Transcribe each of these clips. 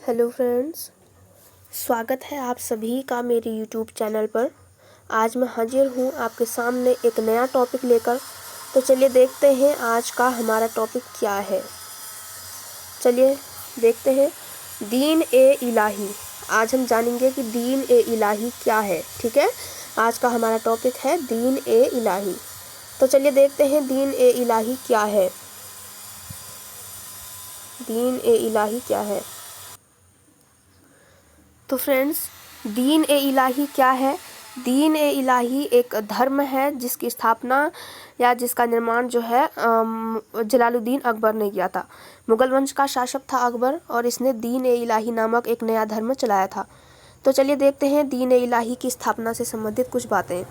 Hello friends, स्वागत है आप सभी का मेरे यूट्यूब चैनल पर। आज मैं हाजिर हूँ आपके सामने एक नया टॉपिक लेकर। तो चलिए देखते हैं आज का हमारा टॉपिक क्या है। चलिए देखते हैं, दीन ए इलाही। आज हम जानेंगे कि दीन ए इलाही क्या है। ठीक है, आज का हमारा टॉपिक है दीन ए इलाही। तो चलिए देखते हैं दीन ए इलाही क्या है। दीन ए इलाही क्या है? तो फ्रेंड्स, दीन ए इलाही क्या है? दीन ए इलाही एक धर्म है जिसकी स्थापना या जिसका निर्माण जो है जलालुद्दीन अकबर ने किया था। मुगल वंश का शासक था अकबर, और इसने दीन ए इलाही नामक एक नया धर्म चलाया था। तो चलिए देखते हैं दीन ए इलाही की स्थापना से संबंधित कुछ बातें।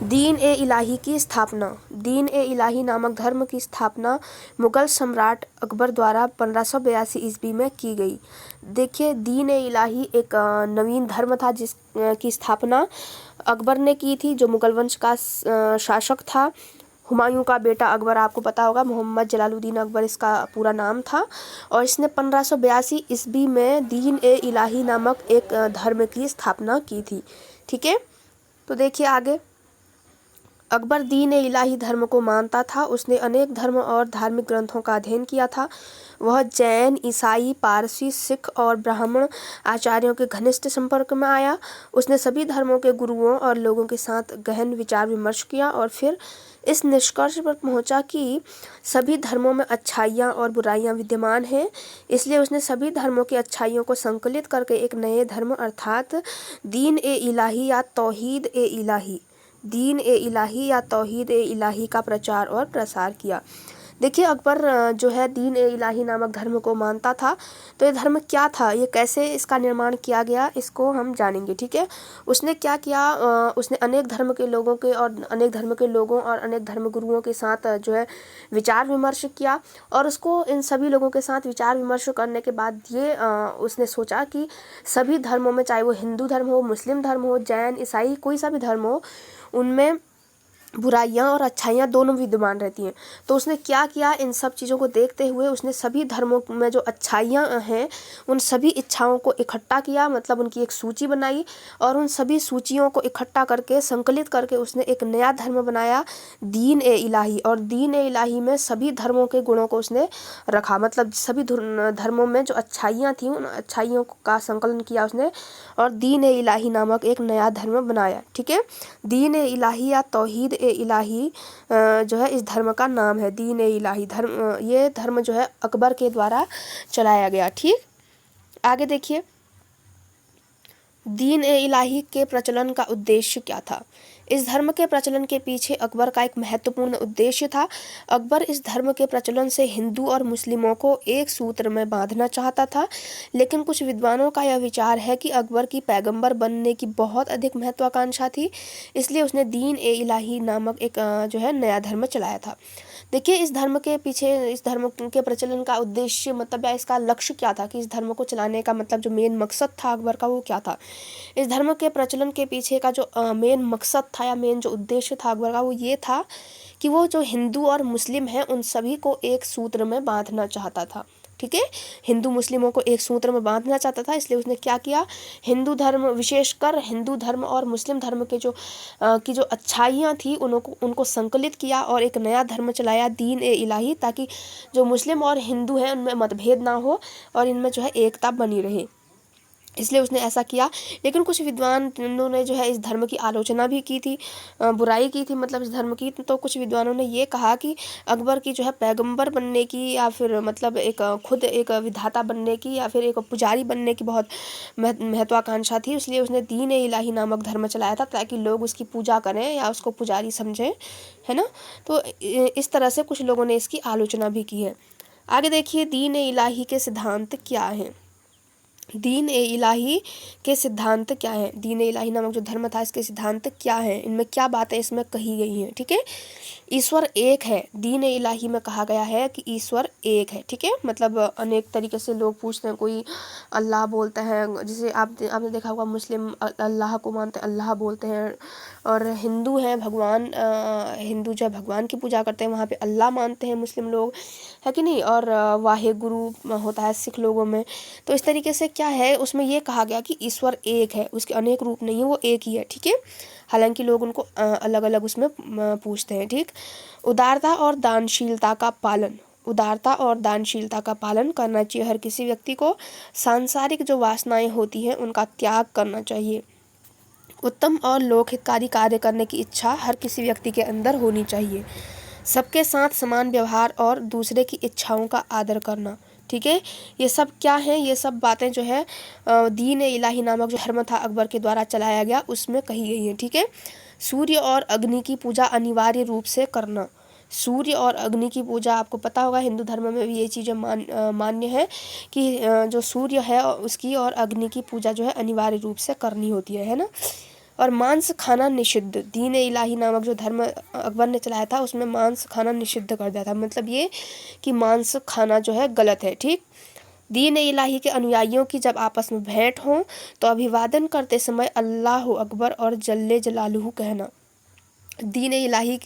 दीन ए इलाही की स्थापना। दीन ए इलाही नामक धर्म की स्थापना मुगल सम्राट अकबर द्वारा 1582 ईस्वी में की गई। देखिए, दीन ए इलाही एक नवीन धर्म था जिसकी स्थापना अकबर ने की थी, जो मुगल वंश का शासक था। हुमायूं का बेटा अकबर, आपको पता होगा, मोहम्मद जलालुद्दीन अकबर इसका पूरा नाम था। और इसने 1582 ईस्वी में दीन ए इलाही नामक एक धर्म की स्थापना की थी। ठीक है, तो देखिए आगे। अकबर दीन ए इलाही धर्म को मानता था। उसने अनेक धर्म और धार्मिक ग्रंथों का अध्ययन किया था। वह जैन, ईसाई, पारसी, सिख और ब्राह्मण आचार्यों के घनिष्ठ संपर्क में आया। उसने सभी धर्मों के गुरुओं और लोगों के साथ गहन विचार विमर्श किया और फिर इस निष्कर्ष पर पहुंचा कि सभी धर्मों में अच्छाइयाँ और बुराइयाँ विद्यमान हैं। इसलिए उसने सभी धर्मों की अच्छाइयों को संकलित करके एक नए धर्म अर्थात दीन ए इलाही या तौहीद ए इलाही दीन ए इलाही या तौहीद ए इलाही का प्रचार और प्रसार किया। देखिए, अकबर जो है दीन ए इलाही नामक धर्म को मानता था। तो ये धर्म क्या था, ये कैसे इसका निर्माण किया गया, इसको हम जानेंगे। ठीक है, उसने क्या किया, उसने अनेक धर्म के लोगों और अनेक धर्म गुरुओं के साथ जो है विचार विमर्श किया। और उसको इन सभी लोगों के साथ विचार विमर्श करने के बाद ये उसने सोचा कि सभी धर्मों में, चाहे वो हिंदू धर्म हो, मुस्लिम धर्म हो, जैन, ईसाई, कोई सा भी धर्म हो, उनमें बुराइयां और अच्छाइयां दोनों विद्यमान रहती हैं। तो उसने क्या किया, इन सब चीज़ों को देखते हुए उसने सभी धर्मों में जो अच्छाइयां हैं उन सभी इच्छाओं को इकट्ठा किया, मतलब उनकी एक सूची बनाई। और उन सभी सूचियों को इकट्ठा करके, संकलित करके उसने एक नया धर्म बनाया, दीन ए इलाही। और दीन ए इलाही में सभी धर्मों के गुणों को उसने रखा, मतलब सभी धर्मों में जो अच्छाइयाँ थीं उन अच्छाइयों का संकलन किया उसने, और दीन ए इलाही नामक एक नया धर्म बनाया। ठीक है, दीन ए इलाही या तौहीद ए इलाही जो है इस धर्म का नाम है। दीन ए इलाही धर्म, ये धर्म जो है अकबर के द्वारा चलाया गया। ठीक, आगे देखिए, दीन ए इलाही के प्रचलन का उद्देश्य क्या था। इस धर्म के प्रचलन के पीछे अकबर का एक महत्वपूर्ण उद्देश्य था। अकबर इस धर्म के प्रचलन से हिंदू और मुस्लिमों को एक सूत्र में बांधना चाहता था। लेकिन कुछ विद्वानों का यह विचार है कि अकबर की पैगंबर बनने की बहुत अधिक महत्वाकांक्षा थी, इसलिए उसने दीन ए इलाही नामक एक जो है नया धर्म चलाया था। देखिए, इस धर्म के पीछे, इस धर्म के प्रचलन का उद्देश्य मतलब या इसका लक्ष्य क्या था, कि इस धर्म को चलाने का मतलब जो मेन मकसद था अकबर का, वो क्या था। इस धर्म के प्रचलन के पीछे का जो मेन मकसद था या मेन जो उद्देश्य था अकबर का, वो ये था कि वो जो हिंदू और मुस्लिम हैं उन सभी को एक सूत्र में बांधना चाहता था। ठीक है, हिंदू मुस्लिमों को एक सूत्र में बांधना चाहता था। इसलिए उसने क्या किया, हिंदू धर्म, विशेषकर हिंदू धर्म और मुस्लिम धर्म के जो अच्छाइयाँ थी उनको संकलित किया और एक नया धर्म चलाया, दीन ए इलाही, ताकि जो मुस्लिम और हिंदू हैं उनमें मतभेद ना हो और इनमें जो है एकता बनी रहे। इसलिए उसने ऐसा किया। लेकिन कुछ विद्वानों ने जो है इस धर्म की आलोचना भी की थी, बुराई की थी मतलब इस धर्म की। तो कुछ विद्वानों ने ये कहा कि अकबर की जो है पैगंबर बनने की, या फिर मतलब एक खुद एक विधाता बनने की, या फिर एक पुजारी बनने की बहुत महत्वाकांक्षा थी। इसलिए उसने दीन ए इलाही नामक धर्म चलाया था, ताकि लोग उसकी पूजा करें या उसको पुजारी समझें, है ना। तो इस तरह से कुछ लोगों ने इसकी आलोचना भी की है। आगे देखिए, दीन ए इलाही के सिद्धांत क्या हैं। दीन ए इलाही के सिद्धांत क्या है। दीन ए इलाही नामक जो धर्म था इसके सिद्धांत क्या है, इनमें क्या बातें इसमें कही गई हैं। ठीक है, ईश्वर एक है। दीन ए इलाही में कहा गया है कि ईश्वर एक है। ठीक है, मतलब अनेक तरीके से लोग पूछते हैं, कोई अल्लाह बोलता है, जैसे आपने देखा होगा मुस्लिम अल्लाह को मानते हैं, अल्लाह बोलते हैं, और हिंदू हैं भगवान, हिंदू जो है भगवान की पूजा करते हैं, वहाँ पे अल्लाह मानते हैं मुस्लिम लोग, है कि नहीं। और वाहे गुरु होता है सिख लोगों में। तो इस तरीके से क्या है, उसमें ये कहा गया कि ईश्वर एक है, उसके अनेक रूप नहीं है, वो एक ही है। ठीक है, हालांकि लोग उनको अलग अलग उसमें पूछते हैं। ठीक, उदारता और दानशीलता का पालन, उदारता और दानशीलता का पालन करना चाहिए हर किसी व्यक्ति को। सांसारिक जो वासनाएं होती हैं उनका त्याग करना चाहिए। उत्तम और लोकहितकारी कार्य करने की इच्छा हर किसी व्यक्ति के अंदर होनी चाहिए। सबके साथ समान व्यवहार और दूसरे की इच्छाओं का आदर करना। ठीक है, ये सब क्या है, ये सब बातें जो है दीन ए इलाही नामक जो धर्म था अकबर के द्वारा चलाया गया उसमें कही गई हैं। ठीक है, सूर्य और अग्नि की पूजा अनिवार्य रूप से करना। सूर्य और अग्नि की पूजा, आपको पता होगा हिंदू धर्म में भी ये चीज़ें मान्य है कि जो सूर्य है उसकी और अग्नि की पूजा जो है अनिवार्य रूप से करनी होती है ना। और मांस खाना निषिद्ध। दीन ए इलाही नामक जो धर्म अकबर ने चलाया था उसमें मांस खाना निषिद्ध कर दिया था, मतलब ये कि मांस खाना जो है गलत है। ठीक, दीन ए इलाही के अनुयायियों की जब आपस में भेंट हो तो अभिवादन करते समय अल्लाह अकबर और जल्ले जलालुहु कहना। दीन ए इलाही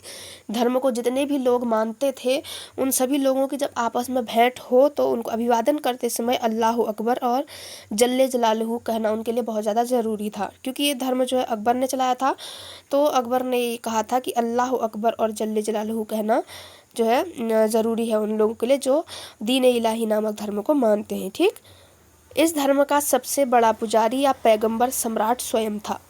धर्म को जितने भी लोग मानते थे उन सभी लोगों की जब आपस में भेंट हो तो उनको अभिवादन करते समय अल्लाह अकबर और जल्ले जलालुहु कहना उनके लिए बहुत ज़्यादा ज़रूरी था, क्योंकि ये धर्म जो है अकबर ने चलाया था। तो अकबर ने ये कहा था कि अल्लाह अकबर और जल्ले जलालुहु कहना जो है ज़रूरी है उन लोगों के लिए जो दीन ए इलाही नामक धर्म को मानते हैं। ठीक, इस धर्म का सबसे बड़ा पुजारी या पैगंबर सम्राट स्वयं था।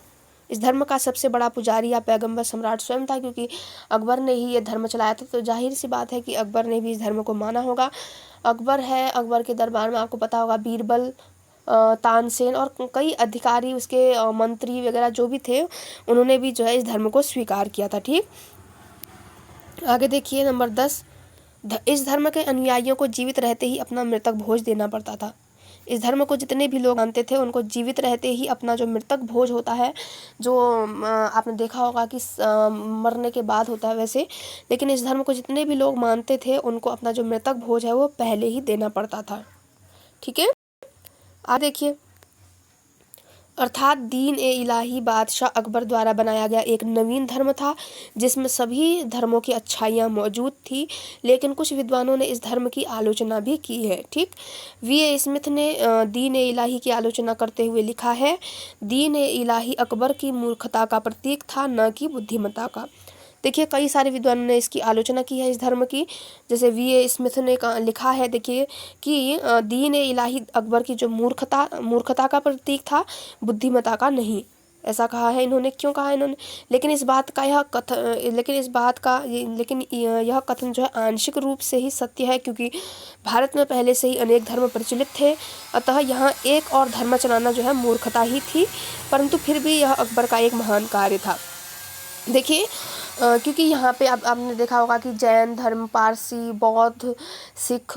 इस धर्म का सबसे बड़ा पुजारी या पैगंबर सम्राट स्वयं था, क्योंकि अकबर ने ही ये धर्म चलाया था, तो जाहिर सी बात है कि अकबर ने भी इस धर्म को माना होगा। अकबर है, अकबर के दरबार में आपको पता होगा बीरबल, तानसेन और कई अधिकारी उसके मंत्री वगैरह जो भी थे उन्होंने भी जो है इस धर्म को स्वीकार किया था। ठीक, आगे देखिए नंबर 10, इस धर्म के अनुयायियों को जीवित रहते ही अपना मृतक भोज देना पड़ता था। इस धर्म को जितने भी लोग मानते थे उनको जीवित रहते ही अपना जो मृतक भोज होता है, जो आपने देखा होगा कि मरने के बाद होता है वैसे, लेकिन इस धर्म को जितने भी लोग मानते थे उनको अपना जो मृतक भोज है वो पहले ही देना पड़ता था। ठीक है, आ देखिए, अर्थात दीन ए इलाही बादशाह अकबर द्वारा बनाया गया एक नवीन धर्म था जिसमें सभी धर्मों की अच्छाइयाँ मौजूद थी, लेकिन कुछ विद्वानों ने इस धर्म की आलोचना भी की है। ठीक, वी स्मिथ ने दीन ए इलाही की आलोचना करते हुए लिखा है, दीन ए इलाही अकबर की मूर्खता का प्रतीक था, न कि बुद्धिमत्ता का। देखिए कई सारे विद्वानों ने इसकी आलोचना की है इस धर्म की, जैसे वी स्मिथ ने लिखा है देखिए कि दीन ए इलाही अकबर की जो मूर्खता का प्रतीक था, बुद्धिमत्ता का नहीं, ऐसा कहा है इन्होंने। क्यों कहा है इन्होंने, लेकिन इस बात का यह कथन जो है आंशिक रूप से ही सत्य है, क्योंकि भारत में पहले से ही अनेक धर्म प्रचलित थे, अतः यहाँ एक और धर्म चलाना जो है मूर्खता ही थी, परंतु फिर भी यह अकबर का एक महान कार्य था। देखिए क्योंकि यहाँ पे अब आपने देखा होगा कि जैन धर्म, पारसी, बौद्ध, सिख,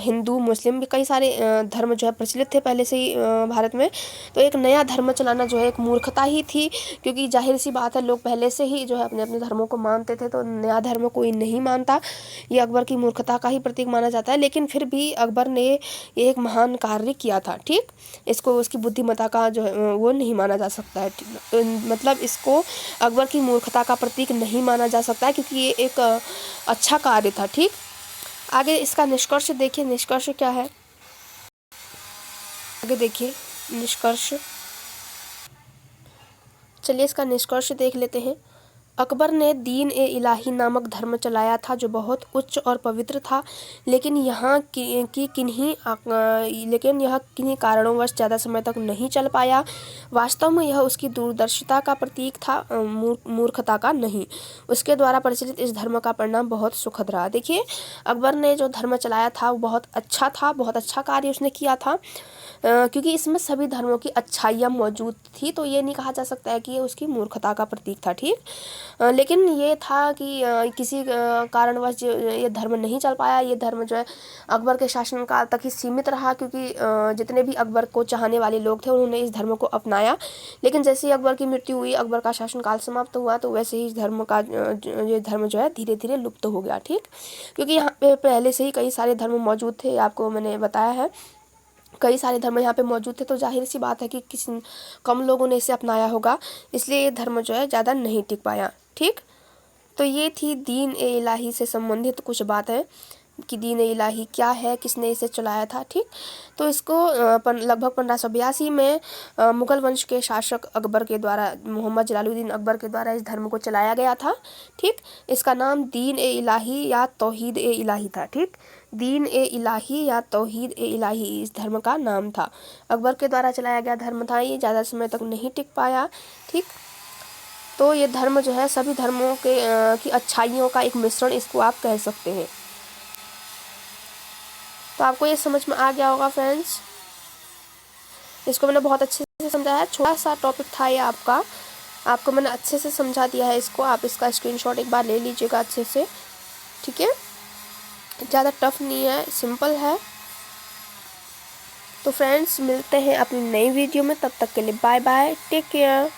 हिंदू, मुस्लिम भी कई सारे धर्म जो है प्रचलित थे पहले से ही भारत में। तो एक नया धर्म चलाना जो है एक मूर्खता ही थी, क्योंकि जाहिर सी बात है लोग पहले से ही जो है अपने अपने धर्मों को मानते थे, तो नया धर्म कोई नहीं मानता, ये अकबर की मूर्खता का ही प्रतीक माना जाता है। लेकिन फिर भी अकबर ने एक महान कार्य किया था। ठीक, इसको उसकी बुद्धिमत्ता का जो है वो नहीं माना जा सकता है। तो मतलब इसको अकबर की मूर्खता का प्रतीक नहीं माना जा सकता है, क्योंकि ये एक अच्छा कार्य था। ठीक, आगे इसका निष्कर्ष देखिए, निष्कर्ष क्या है, आगे देखिए निष्कर्ष, चलिए इसका निष्कर्ष देख लेते हैं। अकबर ने दीन ए इलाही नामक धर्म चलाया था जो बहुत उच्च और पवित्र था, लेकिन यह किन्हीं कारणोंवश ज़्यादा समय तक नहीं चल पाया। वास्तव में यह उसकी दूरदर्शिता का प्रतीक था, मूर्खता का नहीं। उसके द्वारा प्रचलित इस धर्म का परिणाम बहुत सुखद रहा। देखिए अकबर ने जो धर्म चलाया था वो बहुत अच्छा था, बहुत अच्छा कार्य उसने किया था, क्योंकि इसमें सभी धर्मों की अच्छाइयाँ मौजूद थी, तो ये नहीं कहा जा सकता है कि ये उसकी मूर्खता का प्रतीक था। ठीक, लेकिन ये था कि किसी कारणवश ये धर्म नहीं चल पाया। ये धर्म जो है अकबर के शासनकाल तक ही सीमित रहा, क्योंकि जितने भी अकबर को चाहने वाले लोग थे उन्होंने इस धर्म को अपनाया। लेकिन जैसे ही अकबर की मृत्यु हुई, अकबर का शासनकाल समाप्त हुआ, तो वैसे ही इस धर्म का ये धर्म जो है धीरे धीरे लुप्त हो गया। ठीक, क्योंकि यहाँ पे पहले से ही कई सारे धर्म मौजूद थे, आपको मैंने बताया है कई सारे धर्म यहाँ पे मौजूद थे, तो जाहिर सी बात है कि किसी कम लोगों ने इसे अपनाया होगा, इसलिए ये धर्म जो है ज़्यादा नहीं टिक पाया। ठीक, तो ये थी दीन ए इलाही से संबंधित कुछ बातें कि दीन ए इलाही क्या है, किसने इसे चलाया था। ठीक, तो इसको लगभग 1582 में मुगल वंश के शासक अकबर के द्वारा, मोहम्मद जलालुद्दीन अकबर के द्वारा इस धर्म को चलाया गया था। ठीक, इसका नाम दीन ए इलाही या तौहीद ए इलाही था। ठीक, दीन ए इलाही या तौहीद ए इलाही इस धर्म का नाम था। अकबर के द्वारा चलाया गया धर्म था, ये ज़्यादा समय तक नहीं टिक पाया। ठीक, तो ये धर्म जो है सभी धर्मों के की अच्छाइयों का एक मिश्रण इसको आप कह सकते हैं। तो आपको ये समझ में आ गया होगा फ्रेंड्स, इसको मैंने बहुत अच्छे से समझाया है। छोटा सा टॉपिक था ये आपको मैंने अच्छे से समझा दिया है इसको। आप इसका स्क्रीनशॉट एक बार ले लीजिएगा अच्छे से। ठीक है, ज़्यादा टफ नहीं है, सिंपल है। तो फ्रेंड्स मिलते हैं अपनी नई वीडियो में, तब तक के लिए बाय बाय, टेक केयर।